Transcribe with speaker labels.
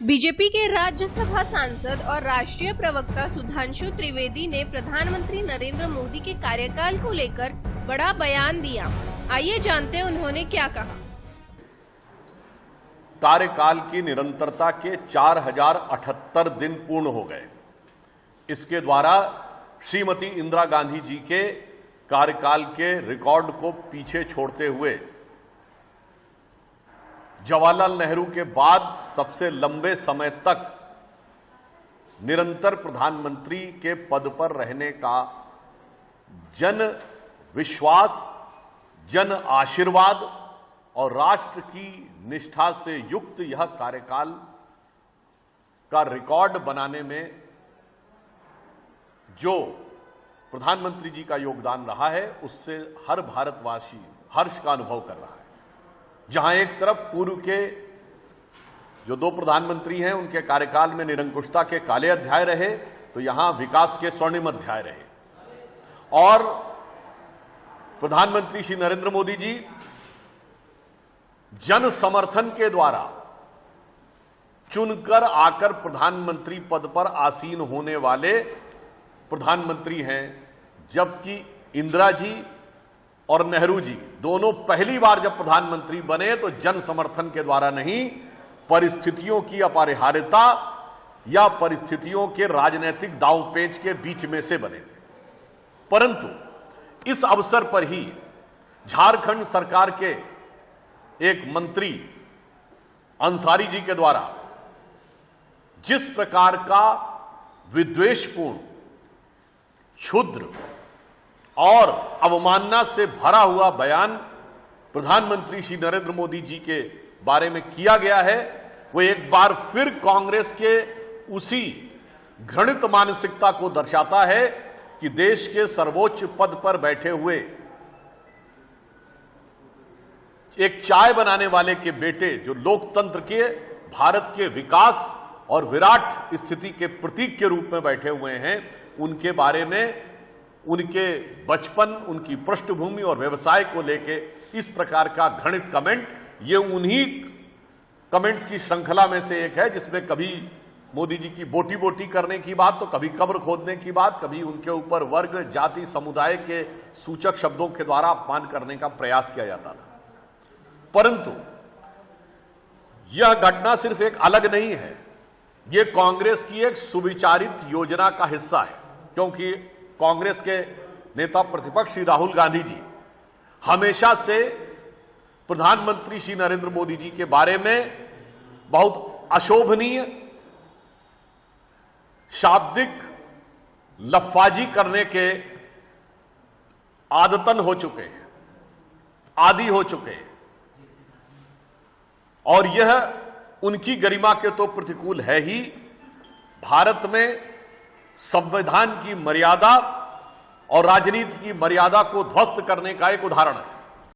Speaker 1: BJP के राज्यसभा सांसद और राष्ट्रीय प्रवक्ता सुधांशु त्रिवेदी ने प्रधानमंत्री नरेंद्र मोदी के कार्यकाल को लेकर बड़ा बयान दिया। आइए जानते हैं उन्होंने क्या कहा।
Speaker 2: कार्यकाल की निरंतरता के 4078 दिन पूर्ण हो गए। इसके द्वारा श्रीमती इंदिरा गांधी जी के कार्यकाल के रिकॉर्ड को पीछे छोड़ते हुए जवाहरलाल नेहरू के बाद सबसे लंबे समय तक निरंतर प्रधानमंत्री के पद पर रहने का जन विश्वास, जन आशीर्वाद और राष्ट्र की निष्ठा से युक्त यह कार्यकाल का रिकॉर्ड बनाने में जो प्रधानमंत्री जी का योगदान रहा है, उससे हर भारतवासी हर्ष का अनुभव कर रहा है। जहां एक तरफ पूर्व के जो दो प्रधानमंत्री हैं उनके कार्यकाल में निरंकुशता के काले अध्याय रहे, तो यहां विकास के स्वर्णिम अध्याय रहे। और प्रधानमंत्री श्री नरेंद्र मोदी जी जन समर्थन के द्वारा चुनकर आकर प्रधानमंत्री पद पर आसीन होने वाले प्रधानमंत्री हैं, जबकि इंदिरा जी और नेहरू जी दोनों पहली बार जब प्रधानमंत्री बने तो जन समर्थन के द्वारा नहीं, परिस्थितियों की अपरिहार्यता या परिस्थितियों के राजनीतिक दांवपेच के बीच में से बने थे। परंतु इस अवसर पर ही झारखंड सरकार के एक मंत्री अंसारी जी के द्वारा जिस प्रकार का विद्वेषपूर्ण, क्षुद्र और अवमानना से भरा हुआ बयान प्रधानमंत्री श्री नरेंद्र मोदी जी के बारे में किया गया है, वो एक बार फिर कांग्रेस के उसी घृणित मानसिकता को दर्शाता है कि देश के सर्वोच्च पद पर बैठे हुए एक चाय बनाने वाले के बेटे, जो लोकतंत्र के, भारत के विकास और विराट स्थिति के प्रतीक के रूप में बैठे हुए हैं, उनके बारे में उनके बचपन, उनकी पृष्ठभूमि और व्यवसाय को लेके इस प्रकार का घृणित कमेंट, ये उन्हीं कमेंट्स की श्रृंखला में से एक है जिसमें कभी मोदी जी की बोटी बोटी करने की बात, तो कभी कब्र खोदने की बात, कभी उनके ऊपर वर्ग, जाति, समुदाय के सूचक शब्दों के द्वारा अपमान करने का प्रयास किया जाता था। परंतु यह घटना सिर्फ एक अलग नहीं है, यह कांग्रेस की एक सुविचारित योजना का हिस्सा है, क्योंकि कांग्रेस के नेता प्रतिपक्ष श्री राहुल गांधी जी हमेशा से प्रधानमंत्री श्री नरेंद्र मोदी जी के बारे में बहुत अशोभनीय, शाब्दिक लफाजी करने के आदतन हो चुके हैं, आदी हो चुके हैं, और यह उनकी गरिमा के तो प्रतिकूल है ही, भारत में संविधान की मर्यादा और राजनीति की मर्यादा को ध्वस्त करने का एक उदाहरण है।